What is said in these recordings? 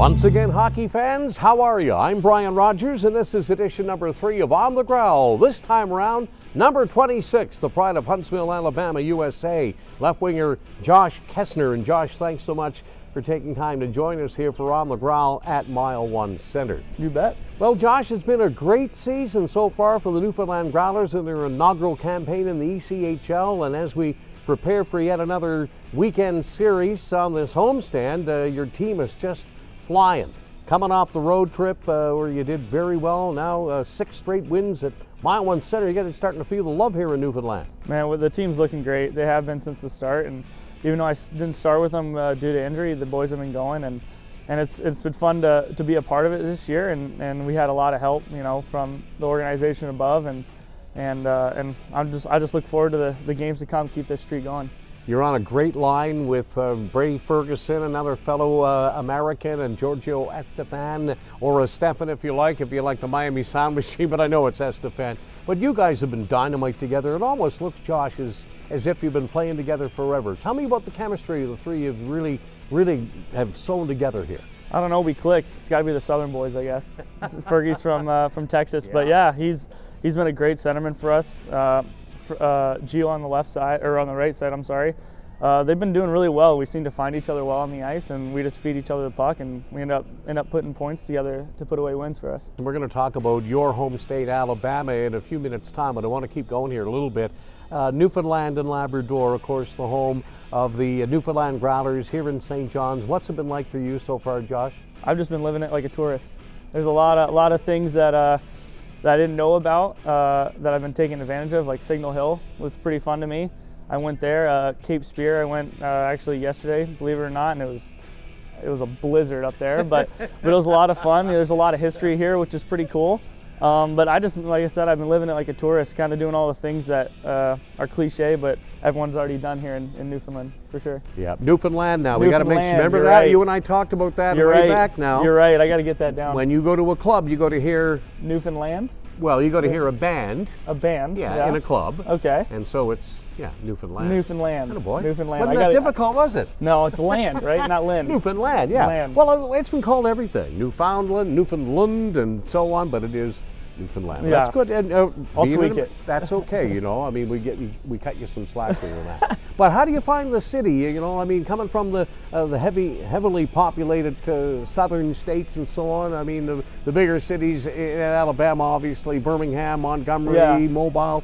Once again, hockey fans, how are you? I'm Brian Rogers, and this is edition number 3 of On the Growl. This time around, number 26, the pride of Huntsville, Alabama, USA, left winger Josh Kestner. And Josh, thanks so much for taking time to join us here for On the Growl at Mile One Center. You bet. Well, Josh, it's been a great season so far for the Newfoundland Growlers in their inaugural campaign in the ECHL, and as we prepare for yet another weekend series on this homestand, your team is just flying. Coming off the road trip where you did very well, now 6 straight wins at Mile One Center. You got to starting to feel the love here in Newfoundland. Man, well, the team's looking great. They have been since the start, and even though I didn't start with them due to injury, the boys have been going, and it's been fun to be a part of it this year. And we had a lot of help, you know, from the organization above, and I just look forward to the games to come, keep this streak going. You're on a great line with Bray Ferguson, another fellow American, and Giorgio Estefan, or Estefan if you like the Miami Sound Machine, but I know it's Estefan. But you guys have been dynamite together. It almost looks, Josh, as if you've been playing together forever. Tell me about the chemistry of the three you've really have sewn together here. I don't know, we click. It's got to be the Southern boys, I guess. Fergie's from Texas, yeah. But yeah, he's been a great centerman for us. Gio on the left side, or on the right side, I'm sorry. They've been doing really well. We seem to find each other well on the ice, and we just feed each other the puck, and we end up putting points together to put away wins for us. And we're going to talk about your home state, Alabama, in a few minutes' time, but I want to keep going here a little bit. Newfoundland and Labrador, of course, the home of the Newfoundland Growlers here in St. John's. What's it been like for you so far, Josh? I've just been living it like a tourist. There's a lot of things that I didn't know about that I've been taking advantage of, like Signal Hill was pretty fun to me. I went there. Cape Spear, I went actually yesterday, believe it or not, and it was a blizzard up there, but it was a lot of fun. There's a lot of history here, which is pretty cool. But I just, like I said, I've been living it like a tourist, kind of doing all the things that are cliche, but everyone's already done here in Newfoundland, for sure. Yeah, Newfoundland now. We got to make sure, remember that? Right. You and I talked about that back now. You're right, I got to get that down. When you go to a club, you go to hear... Newfoundland? Well, you go to hear a band. A band? Yeah, in a club. Okay. And so it's, Newfoundland. Newfoundland. Attaboy. Newfoundland. Wasn't that difficult, was it? No, it's land, right? Not Lynn. Newfoundland, yeah. Land. Well, it's been called everything. Newfoundland, Newfoundland, and so on, but it is Newfoundland. Yeah. That's good. And, I'll tweak it. That's okay, I mean, we cut you some slack for that. But how do you find the city? I mean, coming from the heavily populated southern states and so on. I mean, the bigger cities in Alabama, obviously, Birmingham, Montgomery, Mobile.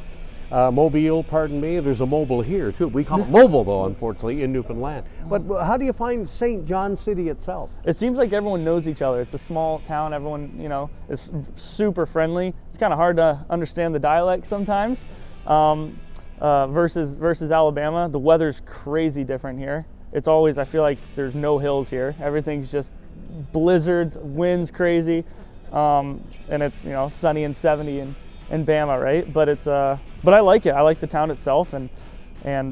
Pardon me. There's a Mobile here too. We call it Mobile though, unfortunately, in Newfoundland. But how do you find St. John City itself? It seems like everyone knows each other. It's a small town. Everyone, is super friendly. It's kind of hard to understand the dialect sometimes. Versus Alabama, the weather's crazy different here. It's always, I feel like there's no hills here. Everything's just blizzards, winds crazy, and it's sunny and 70 in Bama, right? But it's but I like it. I like the town itself, and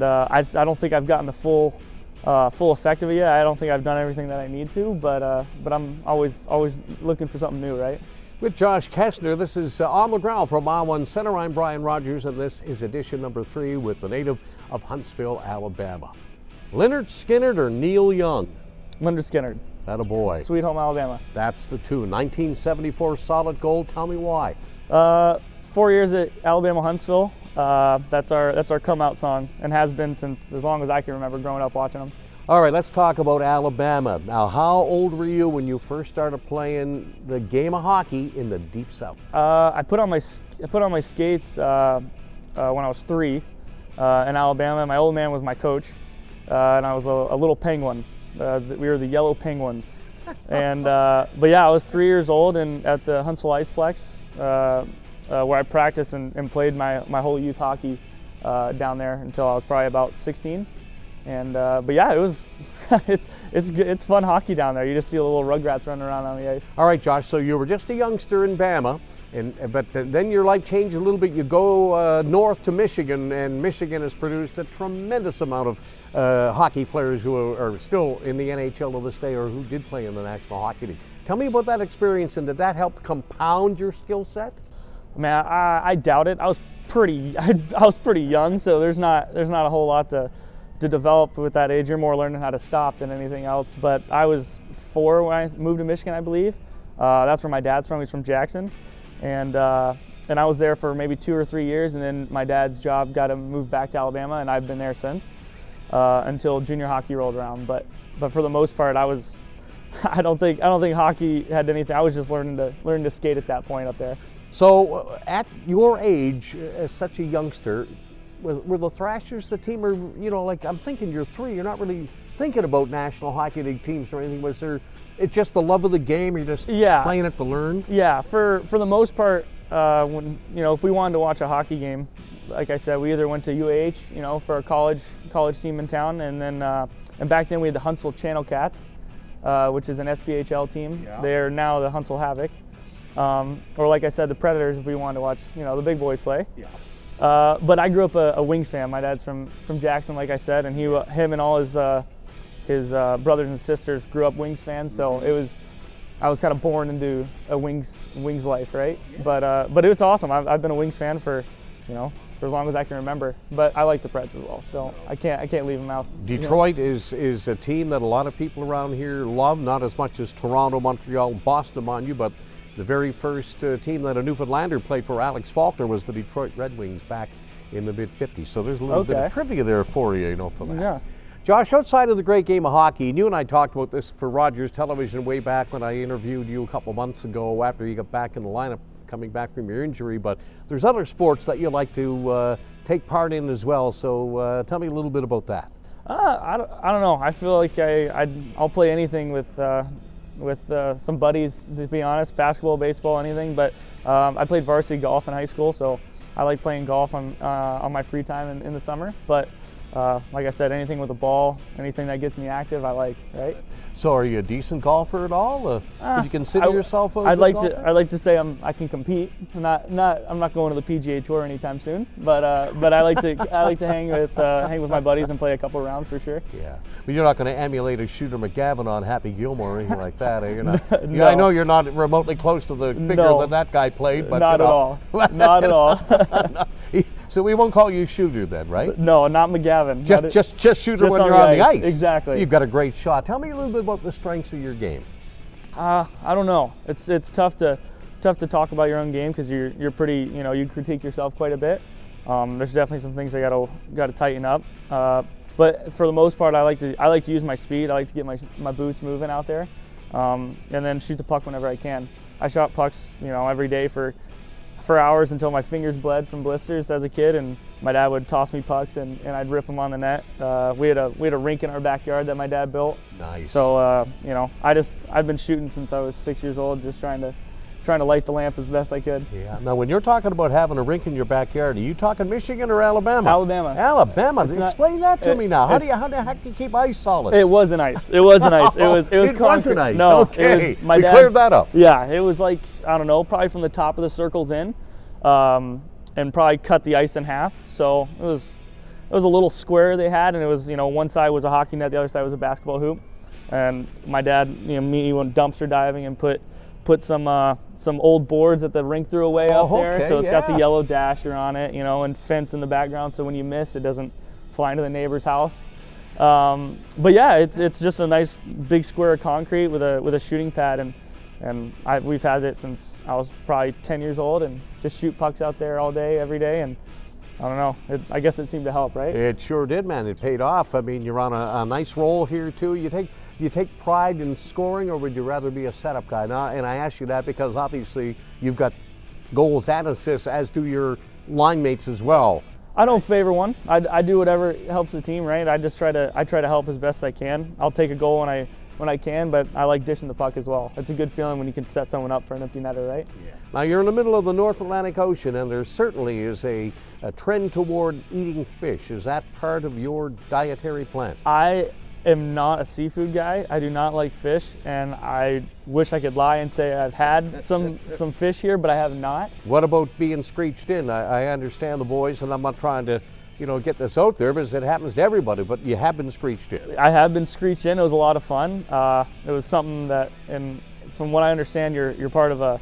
I don't think I've gotten the full effect of it yet. I don't think I've done everything that I need to, but I'm always looking for something new, right? With Josh Kestner, this is On the Growl from Mile One Center. I'm Brian Rogers, and this is edition number 3 with the native of Huntsville, Alabama. Leonard Skinnard or Neil Young? Leonard Skinnard. Attaboy. Sweet Home Alabama. That's the tune. 1974 solid gold. Tell me why. 4 years at Alabama Huntsville. That's our come out song, and has been since as long as I can remember growing up watching them. All right, let's talk about Alabama. Now, how old were you when you first started playing the game of hockey in the Deep South? I put on my skates when I was 3 in Alabama. My old man was my coach, and I was a little penguin. We were the Yellow Penguins, and but yeah, I was 3 years old and at the Huntsville Iceplex, where I practiced and played my whole youth hockey down there until I was probably about 16. And but yeah, it was it's fun hockey down there. You just see little rugrats running around on the ice. All right, Josh. So you were just a youngster in Bama, but then your life changed a little bit. You go north to Michigan, and Michigan has produced a tremendous amount of hockey players who are still in the NHL to this day, or who did play in the National Hockey League. Tell me about that experience, and did that help compound your skill set? Man, I doubt it. I was pretty young, so there's not a whole lot to to develop with that age. You're more learning how to stop than anything else. But I was 4 when I moved to Michigan, I believe. That's where my dad's from. He's from Jackson, and I was there for maybe 2 or 3 years, and then my dad's job got him moved back to Alabama, and I've been there since until junior hockey rolled around. But for the most part, I don't think hockey had anything. I was just learning to skate at that point up there. So at your age, as such a youngster, were the Thrashers the team, or like I'm thinking you're 3, you're not really thinking about National Hockey League teams or anything? Was there? It's just the love of the game. You're just playing it to learn. Yeah, for the most part, when if we wanted to watch a hockey game, like I said, we either went to UAH, for a college team in town, and then and back then we had the Huntsville Channel Cats, which is an SPHL team. Yeah. They're now the Huntsville Havoc, or like I said, the Predators if we wanted to watch the big boys play. Yeah. But I grew up a Wings fan. My dad's from Jackson, like I said, and him and all his brothers and sisters grew up Wings fans. So I was kind of born into a Wings life, right? Yeah. But it was awesome. I've been a Wings fan for as long as I can remember. But I like the Preds as well. I can't leave them out. Detroit is a team that a lot of people around here love, not as much as Toronto, Montreal, Boston, mind you, but the very first team that a Newfoundlander played for, Alex Faulkner, was the Detroit Red Wings back in the mid-'50s. So there's a little bit of trivia there for you, for that. Yeah. Josh, outside of the great game of hockey, and you and I talked about this for Rogers Television way back when I interviewed you a couple months ago after you got back in the lineup, coming back from your injury, but there's other sports that you like to take part in as well. So tell me a little bit about that. I don't know. I feel like I'll play anything with some buddies, to be honest, basketball, baseball, anything. But I played varsity golf in high school, so I like playing golf on my free time in the summer. But like I said, anything with a ball, anything that gets me active, I like, right? So are you a decent golfer at all? Would you consider yourself a I'd good golfer? I'd like to say I can compete. I'm not going to the PGA Tour anytime soon, but I like to hang with my buddies and play a couple rounds for sure. Yeah, but you're not going to emulate a Shooter McGavin on Happy Gilmore or anything like that. You're not. No. I know you're not remotely close to the figure that guy played, but not at all. Not at all. So we won't call you Shooter then, right? No, not McGavin. Just Shooter when you're on the ice. Exactly. You've got a great shot. Tell me a little bit about the strengths of your game. I don't know. It's tough to talk about your own game because you're pretty, you critique yourself quite a bit. There's definitely some things I got to tighten up. But for the most part, I like to use my speed. I like to get my boots moving out there, and then shoot the puck whenever I can. I shot pucks, every day for hours until my fingers bled from blisters as a kid, and my dad would toss me pucks and I'd rip them on the net. We had a rink in our backyard that my dad built. Nice. So I've been shooting since I was 6 years old, just trying to light the lamp as best I could. Yeah. Now, when you're talking about having a rink in your backyard, are you talking Michigan or Alabama? Alabama. Alabama. Explain that to me now. How do you keep ice solid? It wasn't ice. It wasn't ice. It was it wasn't ice. No. Okay. It was my dad cleared that up. Yeah. It was like, I don't know, probably from the top of the circles in, and probably cut the ice in half. So it was a little square they had, and it was one side was a hockey net, the other side was a basketball hoop. And my dad, me went dumpster diving and put some old boards that the rink threw away up there. So it's got the yellow dasher on it, and fence in the background, so when you miss, it doesn't fly into the neighbor's house. But yeah, it's just a nice big square of concrete with a shooting pad, and we've had it since I was probably 10 years old, and just shoot pucks out there all day, every day, and I don't know. I guess it seemed to help, right? It sure did, man. It paid off. I mean, you're on a nice roll here too. You take pride in scoring, or would you rather be a setup guy? Now, and I ask you that because obviously you've got goals and assists, as do your line mates as well. I don't favor one. I do whatever helps the team, right? I try to help as best I can. I'll take a goal when I can, but I like dishing the puck as well. It's a good feeling when you can set someone up for an empty netter, right? Yeah. Now, you're in the middle of the North Atlantic Ocean, and there certainly is a trend toward eating fish. Is that part of your dietary plan? I am not a seafood guy. I do not like fish, and I wish I could lie and say I've had some fish here, but I have not. What about being screeched in? I understand the boys, and I'm not trying to get this out there because it happens to everybody, but you have been screeched in. I have been screeched in. It was a lot of fun. It was something that, and from what I understand, you're part of a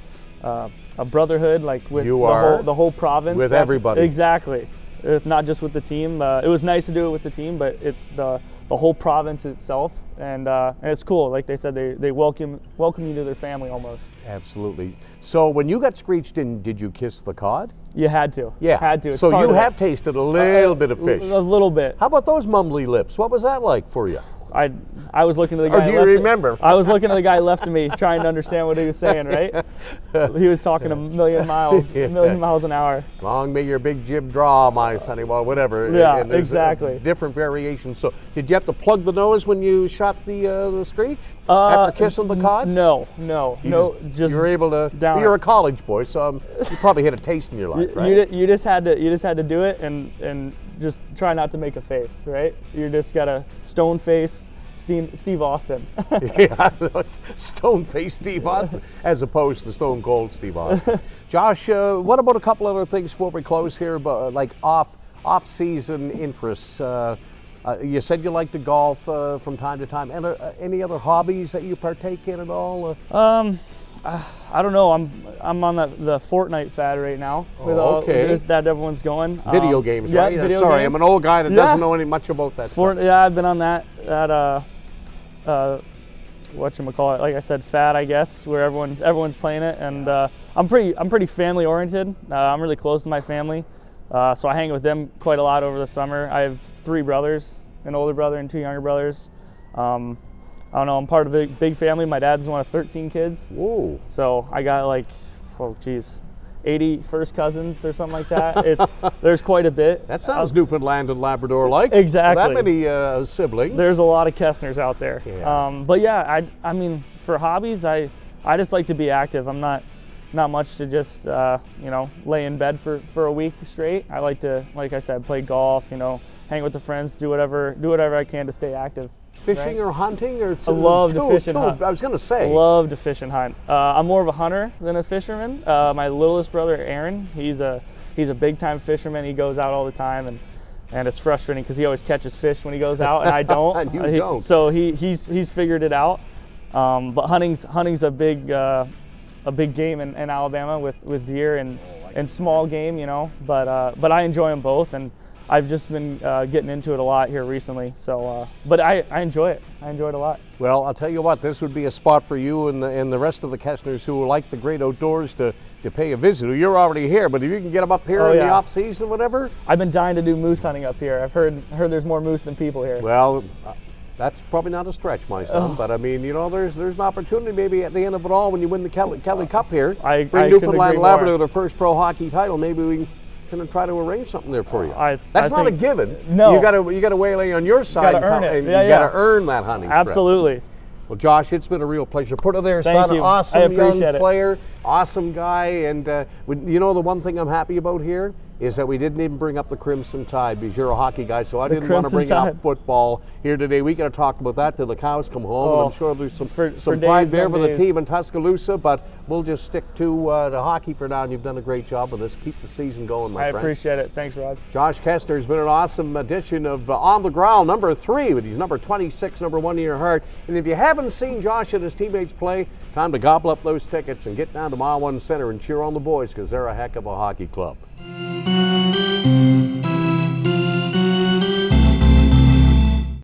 brotherhood, like with the whole province. With everybody. Exactly. not just with the team. It was nice to do it with the team, but it's the whole province itself, and it's cool. Like they said, they welcome you to their family almost. Absolutely. So when you got screeched in, did you kiss the cod? You had to. Yeah. Had to. It's So part you of it. have tasted a little bit of fish. A little bit. How about those mumbly lips? What was that like for you? I was looking to the guy. Or do you remember? I was looking at the guy left of me, trying to understand what he was saying. Right? He was talking a million miles an hour. Long may your big jib draw, my sonny, well, whatever. Yeah, and there's exactly. Different variations. So, did you have to plug the nose when you shot the screech after kissing the cod? No. Just you were able to. down You're it. a college boy, so you probably had a taste in your life, right? You just had to do it and just try not to make a face, right? You just got a stone face, Steve Austin. Yeah, stone face Steve Austin, as opposed to stone cold Steve Austin. Josh, what about a couple other things before we close here? But like off-season interests. You said you like to golf from time to time. And any other hobbies that you partake in at all? I don't know. I'm on the Fortnite fad right now. With okay. That everyone's going. Video games, yeah, right? Video Sorry, games. I'm an old guy that doesn't know any much about that stuff. Yeah, I've been on that whatchamacallit, like I said, fad, I guess, where everyone's playing it, and I'm pretty family oriented. I'm really close to my family, so I hang with them quite a lot over the summer. I have 3 brothers, an older brother and 2 younger brothers. I don't know, I'm part of a big family. My dad's one of 13 kids. Whoa. So I got like, 80 first cousins or something like that. There's quite a bit. That sounds Newfoundland and Labrador like. Exactly. That many siblings. There's a lot of Kestners out there. Yeah. But yeah, I mean, for hobbies, I just like to be active. I'm not much to just lay in bed for a week straight. I like to, like I said, play golf. Hang with the friends, do whatever I can to stay active. Fishing or hunting, or I love to fish and hunt. I was going to say. Love to fish and hunt. I'm more of a hunter than a fisherman. My littlest brother, Aaron, he's a big time fisherman. He goes out all the time, and it's frustrating because he always catches fish when he goes out, and I don't. And you don't. So he's figured it out. But hunting's a big game in Alabama with deer and small game, But I enjoy them both, and I've just been getting into it a lot here recently, so but I enjoy it. I enjoy it a lot. Well, I'll tell you what, this would be a spot for you and the rest of the Kestners who like the great outdoors to pay a visit. You're already here, but if you can get them up here in the off season, whatever. I've been dying to do moose hunting up here. I've heard there's more moose than people here. Well, that's probably not a stretch, my son. But I mean, there's an opportunity maybe at the end of it all when you win the Kelly Cup here. I bring couldn't Newfoundland agree Labrador more. their first pro hockey title. Maybe we can try to arrange something there for you. That's I not a think, given. No, you got to waylay on your side. Gotta earn it. And Yeah, you got to earn that hunting. Absolutely. Trip. Well, Josh, it's been a real pleasure. Put it there, Thank son. you. Awesome I appreciate young it. player, awesome guy, and the one thing I'm happy about here is that we didn't even bring up the Crimson Tide because you're a hockey guy, so I didn't want to bring up football here today. We could have talked about that till the cows come home, and I'm sure there's some pride there for the team in Tuscaloosa, but we'll just stick to the hockey for now, and you've done a great job with this. Keep the season going, my friend. I appreciate it. Thanks, Rod. Josh Kestner has been an awesome edition of On the Growl, number 3, with his number 26, number 1 in your heart. And if you haven't seen Josh and his teammates play, time to gobble up those tickets and get down to Mile 1 Center and cheer on the boys because they're a heck of a hockey club.